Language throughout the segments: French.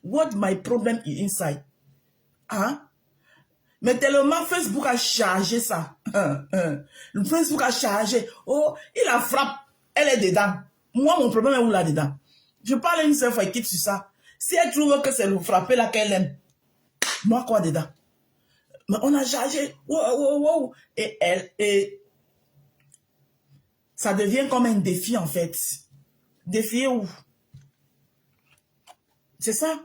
What my problem is inside? Hein? Mais tellement Facebook a chargé ça. Le Facebook a chargé. Oh, il la frappe. Elle est dedans. Moi, mon problème est où là-dedans? Je parle à une seule fois, elle quitte sur ça. Si elle trouve que c'est le frapper là qu'elle aime, moi, quoi dedans? Mais on a chargé. Wow, wow, wow. Et ça devient comme un défi, en fait. Défier où? C'est ça.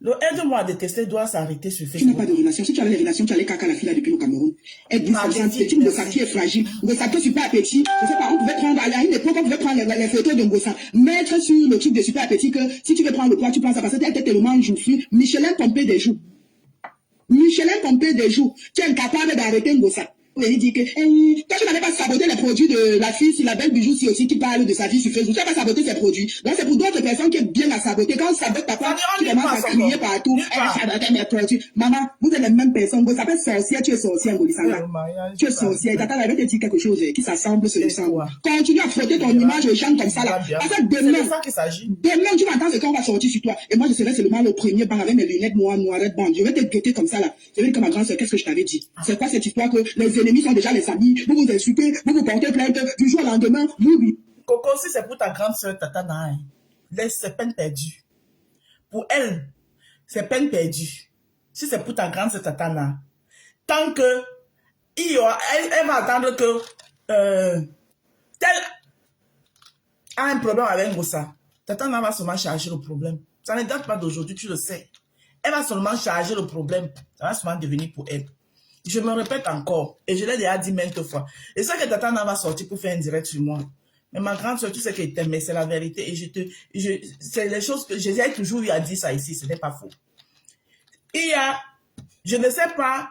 Le aide-moi à détester doit s'arrêter sur Facebook. Tu n'as pas de relation. Si tu avais les relations, tu allais caca la fille là depuis le Cameroun. Elle dit c'est une Ngossa qui est fragile. Ngossa qui est super petit. Je sais pas, on pouvait prendre, à une époque, on pouvait prendre les photos de Ngossa, mettre sur le truc de super petit que si tu veux prendre le poids, tu prends ça parce qu'elle était tellement joufflue. Michelin pompé des joues. Michelin pompé des joues. Tu es incapable d'arrêter Ngossa. Il dit que toi, tu n'avais pas saboté les produits de la fille, si la belle bijou, si aussi qui parle de sa fille sur Facebook. Tu n'as pas saboté ses produits. Donc, c'est pour d'autres personnes qui est bien à saboter. Quand on sabote ta part, tu commences à crier partout. Elle sabote mes produits. Maman, vous êtes les mêmes personnes. Vous s'appelle sorcière, tu es sorcière, Ngolisanga. Tu es sorcière. Tata avait te dit quelque chose qui s'assemble, se ressemble. Continue à frotter ton image aux gens comme ça, là. Parce que demain, tu vas entendre ce qu'on va sortir sur toi. Et moi, je serai seulement le premier banc avec mes lunettes noires, bande. Je vais te guetter comme ça, là. Je vais dire que ma grande soeur, qu'est-ce que je t'avais dit? C'est quoi cette histoire que les ennemis sont déjà les amis, vous vous insultez, vous vous portez plainte, du jour au lendemain, oui. Coco, si c'est pour ta grande soeur Tatana, laisse, c'est peine perdue. Pour elle, c'est peine perdue. Si c'est pour ta grande soeur Tatana, tant que elle va attendre que tel a un problème avec Ngossa, Tatana va seulement charger le problème. Ça ne date pas d'aujourd'hui, tu le sais. Elle va seulement charger le problème. Ça va seulement devenir pour elle. Je me répète encore, et je l'ai déjà dit maintes fois. Et ça que Tatana va sortir pour faire un direct sur moi. Mais ma grande soeur, tu sais qu'elle t'aime, mais c'est la vérité. Et c'est les choses que j'ai toujours eu à dire ça ici, ce n'est pas faux. Il y a, je ne sais pas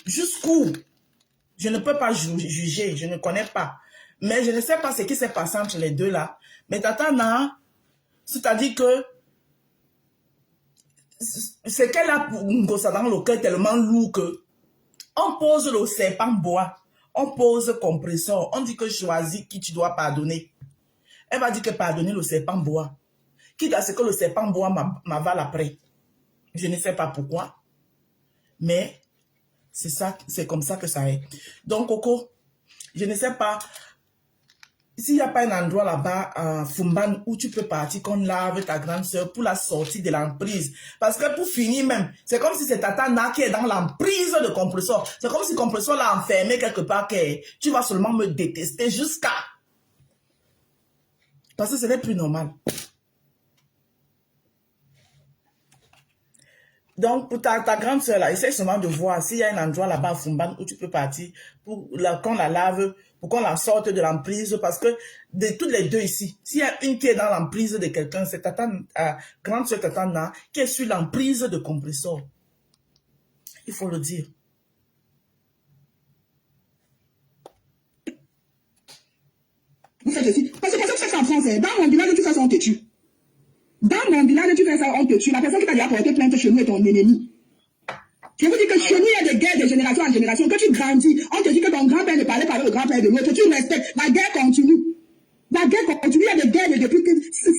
jusqu'où, je ne peux pas juger, je ne connais pas. Mais je ne sais pas ce qui s'est passé entre les deux là. Mais Tatana, c'est-à-dire que c'est qu'elle a pour Ngossa dans le cœur tellement lourd que on pose le serpent bois, on pose compresseur, on dit que choisis qui tu dois pardonner. Elle va dire que pardonner le serpent bois. Quitte à ce que le serpent bois m'avale après. Je ne sais pas pourquoi, mais c'est ça, c'est comme ça que ça est. Donc Coco, je ne sais pas s'il n'y a pas un endroit là-bas à Fumban où tu peux partir qu'on lave ta grande soeur pour la sortie de l'emprise. Parce que pour finir même, c'est comme si c'est Tatana qui est dans l'emprise de compresseur. C'est comme si compresseur l'a enfermé quelque part que tu vas seulement me détester jusqu'à... Parce que ce n'est plus normal. Donc, pour ta grande soeur là, essaie seulement de voir s'il y a un endroit là-bas à Fumban où tu peux partir pour qu'on la lave, pour qu'on la sorte de l'emprise. Parce que de toutes les deux ici, s'il y a une qui est dans l'emprise de quelqu'un, c'est ta grande soeur Tatana qui est sur l'emprise de compresseur. Il faut le dire. Vous faites ceci. Parce que ça, c'est en France. Dans mon village, tu fais ça, on te tue. Dans mon village, tu fais ça, on te tue. La personne qui t'a déjà porté plainte chez nous est ton ennemi. Je vous dis que chez nous, il y a des guerres de génération en génération. Que tu grandis, on te dit que ton grand-père ne parlait pas avec le grand-père de l'autre. Tu respectes. La guerre continue. La guerre continue. Il y a des guerres depuis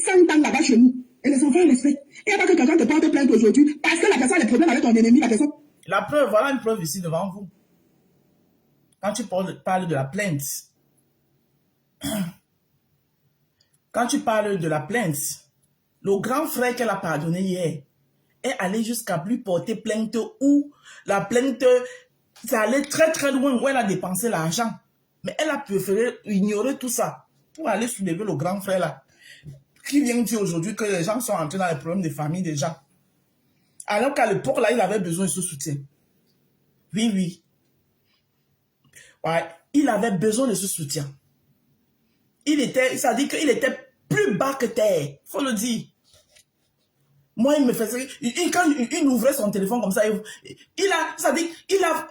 100 ans là-bas chez nous. Et les enfants respectent. Il n'y a pas que quelqu'un te porte plainte aujourd'hui parce que la personne a des problèmes avec ton ennemi. La personne. La preuve, voilà une preuve ici devant vous. Quand tu parles de la plainte, quand tu parles de la plainte, le grand frère qu'elle a pardonné hier est allé jusqu'à lui porter plainte où la plainte, ça allait très très loin où elle a dépensé l'argent. Mais elle a préféré ignorer tout ça pour aller soulever le grand frère là. Qui vient dire aujourd'hui que les gens sont entrés dans les problèmes de famille des gens. Alors qu'à l'époque là, il avait besoin de ce soutien. Oui, oui. Ouais, il avait besoin de ce soutien. Ça dit qu'il était plus bas que terre. Faut le dire. Moi, il me faisait... Quand il ouvrait son téléphone comme ça, il a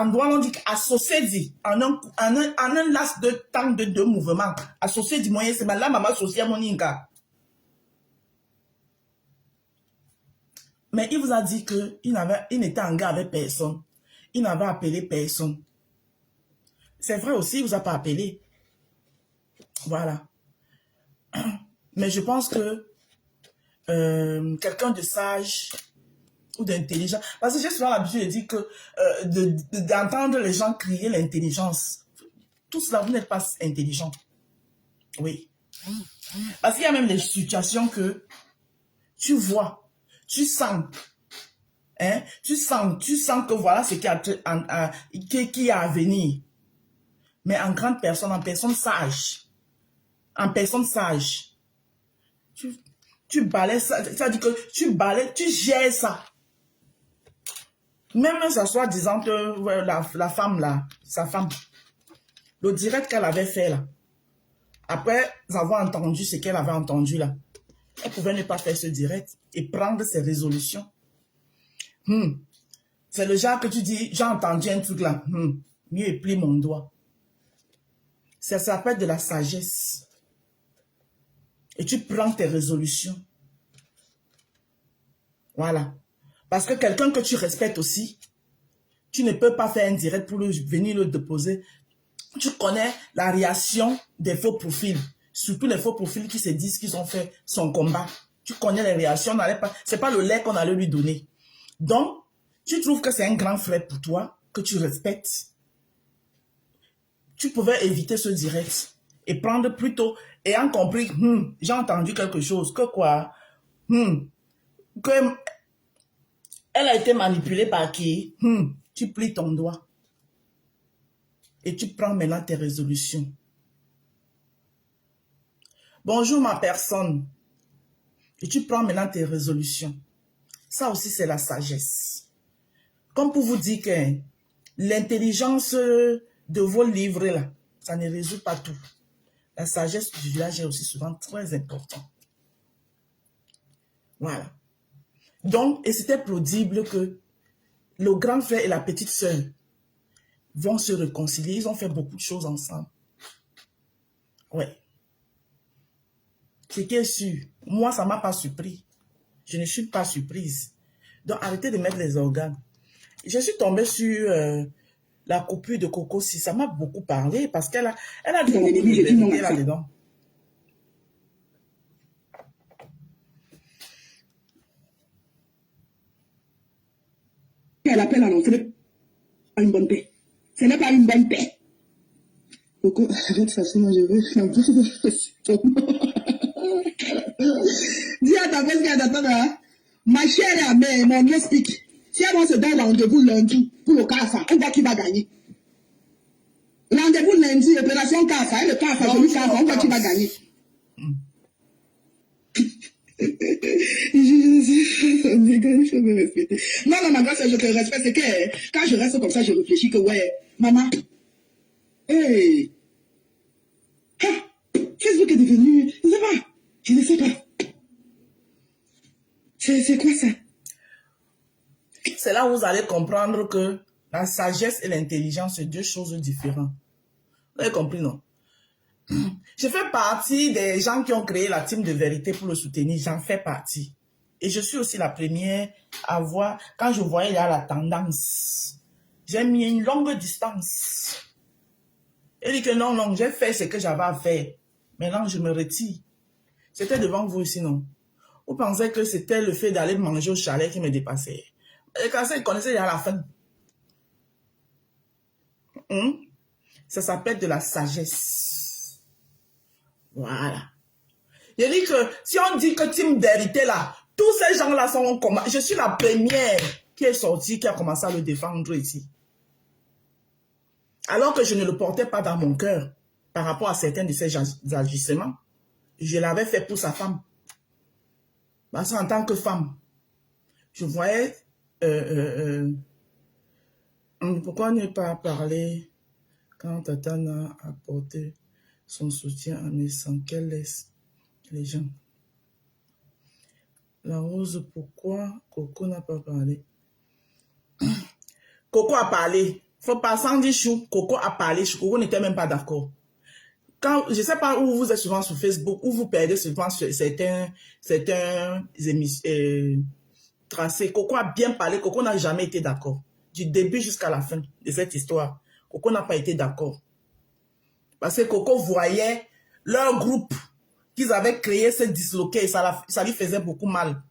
en droit, on dit associé dit, en un laps de temps de deux mouvements. Associé dit moyen, c'est là, maman associé à mon inga. Mais il vous a dit qu'il n'était en gars avec personne. Il n'avait appelé personne. C'est vrai aussi, il ne vous a pas appelé. Voilà. Mais je pense que quelqu'un de sage ou d'intelligent, parce que j'ai souvent l'habitude de dire que d'entendre les gens crier l'intelligence, tout cela, vous n'êtes pas intelligent. Oui. Parce qu'il y a même des situations que tu vois, tu sens, hein, tu sens que voilà ce qui est à venir. Mais en grande personne, en personne sage, tu balais ça, c'est-à-dire que tu balais, tu gères ça. Même ça soit disant que ouais, la femme là, sa femme, le direct qu'elle avait fait là, après avoir entendu ce qu'elle avait entendu là, elle pouvait ne pas faire ce direct et prendre ses résolutions. C'est le genre que tu dis, j'ai entendu un truc là, mieux plie mon doigt. Ça s'appelle de la sagesse. Et tu prends tes résolutions. Voilà. Parce que quelqu'un que tu respectes aussi, tu ne peux pas faire un direct pour venir le déposer. Tu connais la réaction des faux profils. Surtout les faux profils qui se disent qu'ils ont fait son combat. Tu connais les réactions. C'est pas le lait qu'on allait lui donner. Donc, tu trouves que c'est un grand frère pour toi, que tu respectes. Tu pouvais éviter ce direct et prendre plutôt, ayant compris, j'ai entendu quelque chose, que quoi, que elle a été manipulée par qui, tu plies ton doigt et tu prends maintenant tes résolutions. Bonjour ma personne, et tu prends maintenant tes résolutions. Ça aussi c'est la sagesse. Comme pour vous dire que l'intelligence de vos livres là, ça ne résout pas tout. La sagesse du village est aussi souvent très importante. Voilà. Donc, et c'était plausible que le grand frère et la petite sœur vont se réconcilier. Ils ont fait beaucoup de choses ensemble. Ouais. Ce qui est sûr, moi, ça ne m'a pas surpris. Je ne suis pas surprise. Donc, arrêtez de mettre les organes. Je suis tombée sur la copine de Coco Si. Ça m'a beaucoup parlé parce qu'elle a dit beaucoup de vérité là-dedans. Elle appelle à non, ce n'est pas une bonne paix. Ce n'est pas une bonne paix. Coco, arrête ça, sinon je veux. Dis à ta boss qu'elle attend là. Ma chère amie, mon Dieu speak. Si elle se donne rendez-vous lundi pour le CAFA, on voit qui va gagner. Rendez-vous lundi, opération CAFA, et le CAFA, celui CAFA, on voit qui va gagner. Je me respecter. Non, ma grâce, je te respecte. C'est que quand je reste comme ça, je réfléchis que ouais, maman, hey, Facebook est devenu, je ne sais pas. C'est quoi ça? C'est là où vous allez comprendre que la sagesse et l'intelligence, c'est deux choses différentes. Vous avez compris, non? Je fais partie des gens qui ont créé la team de vérité pour le soutenir. J'en fais partie. Et je suis aussi la première à voir, quand je voyais là la tendance, j'ai mis une longue distance. Et dit que non, j'ai fait ce que j'avais à faire. Maintenant, je me retire. C'était devant vous ici, non? Vous pensez que c'était le fait d'aller manger au chalet qui me dépassait? Et quand ça, ils connaissaient déjà la fin. Ça s'appelle de la sagesse. Voilà. Je dis que si on dit que team vérité là, tous ces gens-là sont comme... Je suis la première qui est sortie, qui a commencé à le défendre ici. Alors que je ne le portais pas dans mon cœur par rapport à certains de ses agissements. Je l'avais fait pour sa femme. Parce qu'en tant que femme, je voyais... pourquoi ne pas parler quand Tatana a apporté son soutien en laissant qu'elle laisse les gens? La rose, pourquoi Coco n'a pas parlé? Coco a parlé. Faut pas sans dire chou. Coco a parlé. Coco n'était même pas d'accord. Quand, je ne sais pas où vous êtes souvent sur Facebook, où vous perdez souvent sur certains tracés. Coco a bien parlé. Coco n'a jamais été d'accord. Du début jusqu'à la fin de cette histoire. Coco n'a pas été d'accord. Parce que Coco voyait leur groupe qu'ils avaient créé ce disloqué et ça lui faisait beaucoup mal.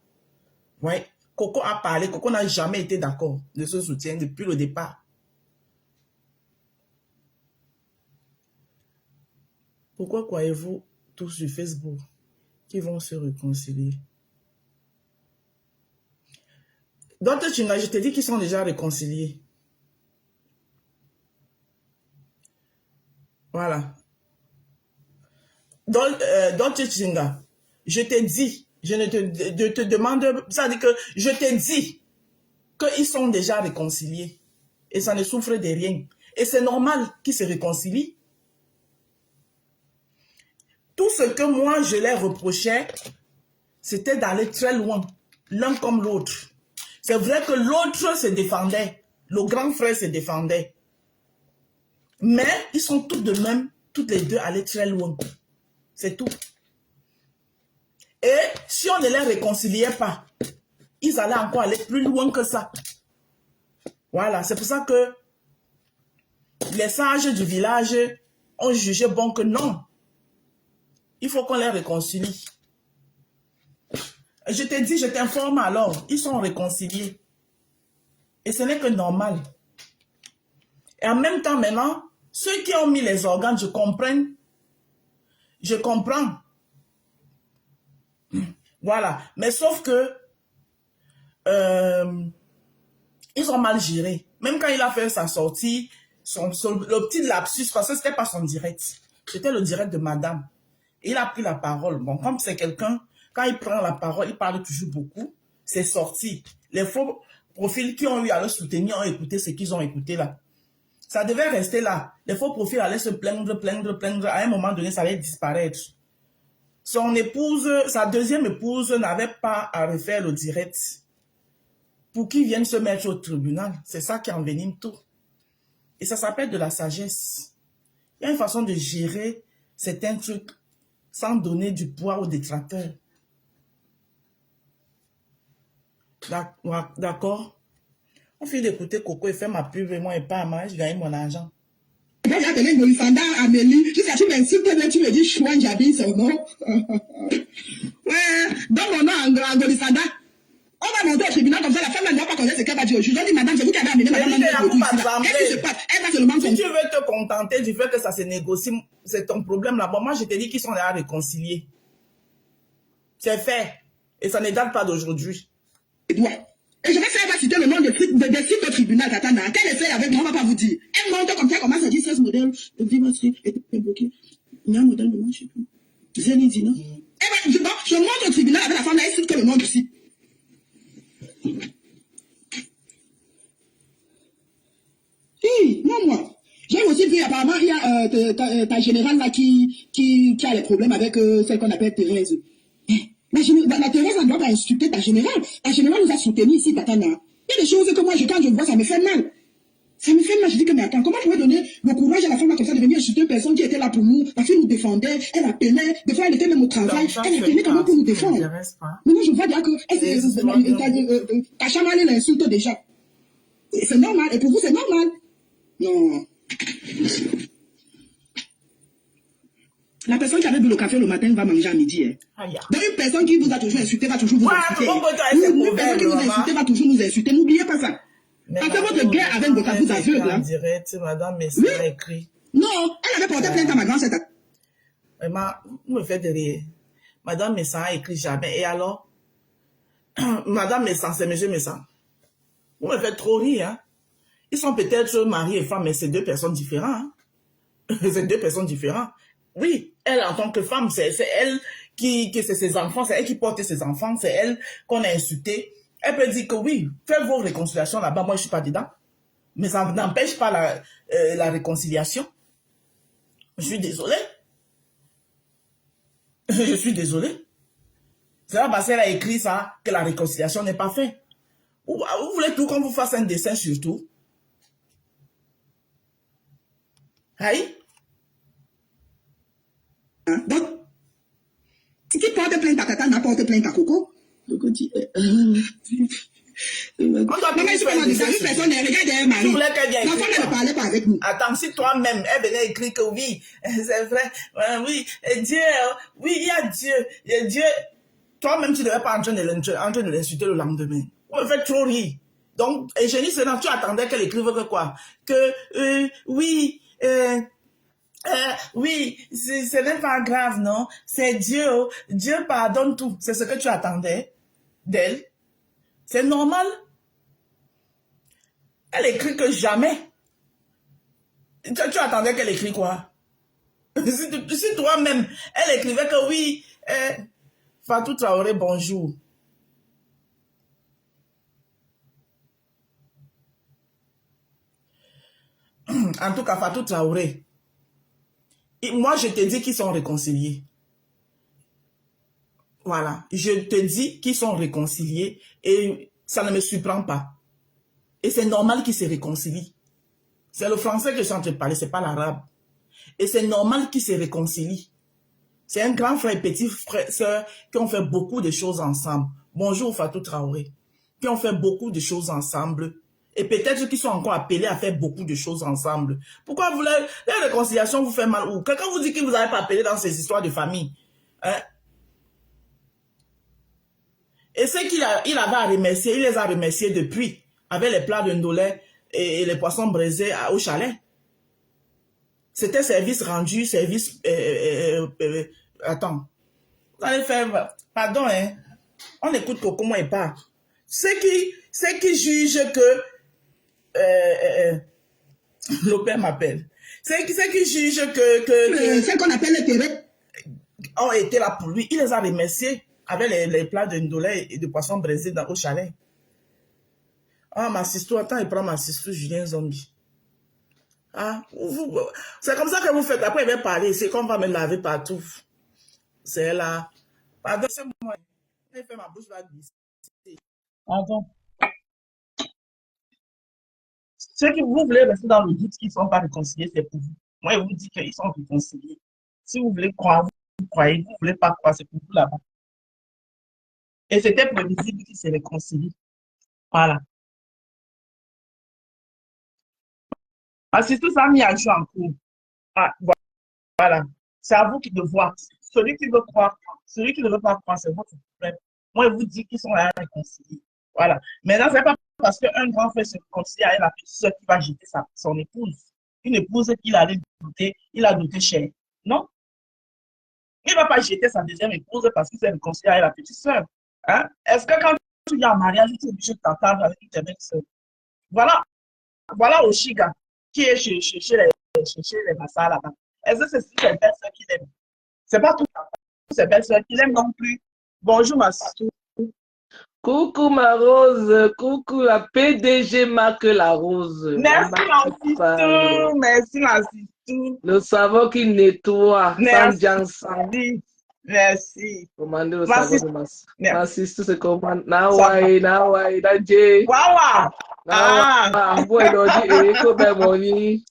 Ouais. Coco a parlé, Coco n'a jamais été d'accord de ce soutien depuis le départ. Pourquoi croyez-vous tous sur Facebook qui vont se réconcilier? D'autres Chinga, je te dis qu'ils sont déjà réconciliés. Voilà. D'autres Chinga, je te dis, je te demande, ça dit que je te dis qu'ils sont déjà réconciliés et ça ne souffre de rien. Et c'est normal qu'ils se réconcilient. Tout ce que moi je les reprochais, c'était d'aller très loin, l'un comme l'autre. C'est vrai que l'autre se défendait, le grand frère se défendait. Mais ils sont tous de même, toutes les deux allés très loin. C'est tout. Et si on ne les réconciliait pas, ils allaient encore aller plus loin que ça. Voilà, c'est pour ça que les sages du village ont jugé bon que non. Il faut qu'on les réconcilie. Je te dis, je t'informe alors, ils sont réconciliés. Et ce n'est que normal. Et en même temps, maintenant, ceux qui ont mis les organes, je comprends. Voilà. Mais sauf que, ils ont mal géré. Même quand il a fait sa sortie, le petit lapsus, parce que ce n'était pas son direct. C'était le direct de madame. Et il a pris la parole. Bon, comme c'est quelqu'un, quand il prend la parole, il parle toujours beaucoup. C'est sorti. Les faux profils qui ont eu à le soutenir ont écouté ce qu'ils ont écouté là. Ça devait rester là. Les faux profils allaient se plaindre. À un moment donné, ça allait disparaître. Son épouse, sa deuxième épouse n'avait pas à refaire le direct pour qu'ils viennent se mettre au tribunal. C'est ça qui envenime tout. Et ça s'appelle de la sagesse. Il y a une façon de gérer certains trucs sans donner du poids aux détracteurs. D'accord? On finit d'écouter Coco et fait ma pub et moi et pas à moi, je gagne mon argent. J'ai appelé Nolisanda, Amélie, jusqu'à tu m'insultes, tu me dis Chouan Jabi, son nom. Ouais, donne mon nom à Nolisanda. On va monter au tribunal comme ça, la femme ne doit pas connaître ce qu'elle va dire au juge. Je dis, madame, c'est vous qui avez amené madame. Qu'est-ce qui se passe? Elle va seulement si tu veux te contenter du fait que ça se négocie, c'est ton problème là. Bon, moi, je te dis qu'ils sont là réconciliés. C'est fait. Et ça ne date pas d'aujourd'hui. Et je vais faire, elle va citer le nom de sites au tribunal, Tatana. Quel effet avec moi, on ne va pas vous dire. Elle monte comme ça, commence à dire 16 modèles de Vivotri et bloqué. Il y a un modèle de moi, je ne sais plus. Zénidina. Je monte au tribunal avec la femme, elle cite que le nom du site. Non, moi. J'ai aussi vu, apparemment, il y a ta générale là qui a les problèmes avec celle qu'on appelle Thérèse. La Thérèse, elle doit pas insulter ta générale. Ta générale nous a soutenus ici, Tatana. Il y a des choses que moi, quand je vois, ça me fait mal. Ça me fait mal. Je dis que, mais attends, comment je vais donner le courage à la femme là, comme ça de venir insulter une personne qui était là pour nous, parce qu'elle nous défendait, elle appelait, des fois elle était même au travail, elle appelait comment pour nous défendre. Maintenant, je vois déjà que Kachamane l'insulte déjà. C'est normal. Et pour vous, c'est normal. Non. La personne qui avait bu le café le matin va manger à midi. Hein. Donc une personne qui vous a toujours insulté va toujours vous insulter. Une personne qui vous a insulté va toujours nous insulter. N'oubliez pas ça. Parce que votre guerre avec votre vous aveugle. En direct, madame Messi a écrit. Non, elle avait porté plainte à ma grand-sœur. Vraiment, vous me faites rire. Madame Messan a écrit jamais. Et alors, Madame Messan, c'est Monsieur Messan. Vous me faites trop rire. Hein? Ils sont peut-être mari et femme, mais c'est deux personnes différentes. Hein? C'est deux personnes différentes. Oui, elle en tant que femme, c'est elle qui c'est ses enfants, c'est elle qui porte ses enfants, c'est elle qu'on a insulté. Elle peut dire que oui, faites vos réconciliations là-bas, moi je suis pas dedans. Mais ça n'empêche pas la réconciliation. Je suis désolée. Je suis désolée. C'est là parce qu'elle a écrit ça que la réconciliation n'est pas faite. Vous voulez tout qu'on vous fasse un dessin surtout? Aïe? Donc, si tu portes plainte à Tata, n'a porte plainte à Coco. Coco dit, On doit Non, mais je faire peux des dire, personne ne regarde un mari. Tu voulais qu'elle vienne L'enfant écrire ne quoi? parlait pas avec nous. Attends, si toi-même, elle venait écrire que oui, c'est vrai, oui, et Dieu, oui, il y a Dieu, Dieu. Toi-même, tu ne devais pas en train de l'insulter le lendemain. On me fait trop rire. Donc, Eugénie Sénat, tu attendais qu'elle écrive que quoi? Que, oui, oui, ce n'est pas grave, non? C'est Dieu, Dieu pardonne tout. C'est ce que tu attendais d'elle. C'est normal. Elle écrit que jamais. Tu attendais qu'elle écrit quoi? Si toi-même, elle écrivait que oui, Fatou Traoré, bonjour. En tout cas, Fatou Traoré, moi, je te dis qu'ils sont réconciliés. Voilà. Je te dis qu'ils sont réconciliés et ça ne me surprend pas. Et c'est normal qu'ils se réconcilient. C'est le français que je suis en train de parler, c'est pas l'arabe. Et c'est normal qu'ils se réconcilient. C'est un grand frère et petit frère soeur qui ont fait beaucoup de choses ensemble. Bonjour Fatou Traoré. Qui ont fait beaucoup de choses ensemble. Et peut-être qu'ils sont encore appelés à faire beaucoup de choses ensemble. Pourquoi vous la réconciliation vous fait mal? Ou quelqu'un vous dit qu'il vous avait pas appelé dans ces histoires de famille? Hein? Et ce qu'il avait à remercier, il les a remerciés depuis. Avec les plats de ndolé et les poissons braisés au chalet. C'était service rendu, service... attends. Vous allez faire... Pardon, hein. On écoute comment il parle. Ceux qui jugent que... le père m'appelle. Ceux qui jugent que C'est qu'on appelle le terrain. ont été là pour lui. Il les a remerciés avec les plats de ndolé et de poissons braisés au chalet. Ah, ma sister, attends, il prend ma sister Julien Zombie. Ah, c'est comme ça que vous faites. Après, il va parler. C'est qu'on va me laver partout. C'est là. Pardon, c'est moi. Il fait ma bouche va glisser. Pardon. Ceux qui vous voulez rester dans le doute qu'ils ne sont pas réconciliés, c'est pour vous. Moi, je vous dis qu'ils sont réconciliés. Si vous voulez croire, vous croyez. Vous ne voulez pas croire, c'est pour vous là-bas. Et c'était prévisible qu'ils se réconcilient. Voilà. Assistez ça a mis à jour en cours. Ah, voilà. C'est à vous qui de voir. Celui qui veut croire, celui qui ne veut pas croire, c'est votre problème. Moi, je vous dis qu'ils sont là réconciliés. Voilà. Maintenant, ce n'est pas parce qu'un grand frère se réconcilie avec la petite soeur qui va jeter son épouse. Une épouse qu'il allait douter, il a douté cher. Non? Il ne va pas jeter sa deuxième épouse parce qu'il s'est réconcilié avec la petite soeur. Hein? Est-ce que quand tu viens en mariage, tu es obligé de t'entendre avec une belle soeur? Voilà. Voilà Oshiga qui est chez les massas là-bas. Est-ce que c'est ses belles soeurs qu'il aime? C'est pas tout ses belles soeurs qu'il aime non plus. Bonjour ma sister. Coucou ma rose, coucou la PDG marque la rose. Merci ma sister, merci ma sister. Le savon qui nettoie, sans jansan. Merci. Commandez le savon de ma sister se commande. Nawai, Danje. Wawa. Ah. Bueno, di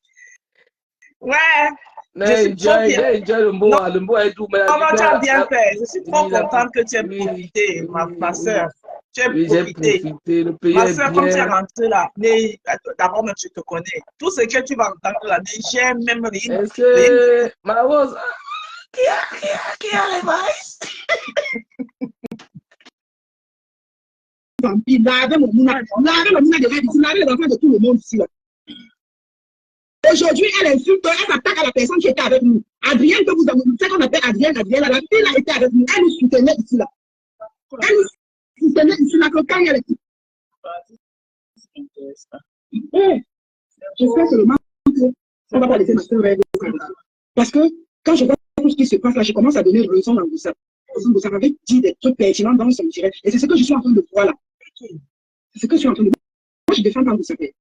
Ouais. Enjoy le mot est doux. Comment tu as bien fait? Je suis trop contente que tu aies profité, ma soeur. Tu as profité. Le pays ma est soeur, bien. quand tu es rentrée là, d'abord même je te connais. Tout ce que tu vas entendre là, j'aime même rien. Est-ce que ma rose, qui a les maïs? Lavez mon mouna. Lavez le mouna de la vie. Lavez les enfants de tout le monde ici. Aujourd'hui, elle insulte, elle s'attaque à la personne qui était avec nous. Adrienne, que vous avez, c'est qu'on appelle Adrienne, la fille a été avec nous. Elle nous soutenait ici là. Elle nous soutenait ici là, que quand elle était. J'espère seulement qu'on va pas laisser ma soeur rêver. Parce que quand je vois tout ce qui se passe là, je commence à donner raison dans tout ça. Ça m'avait dit des trucs pertinents dans son direct. Et c'est ce que je suis en train de voir là. C'est ce que je suis en train de voir. Moi, je défends dans vous savez.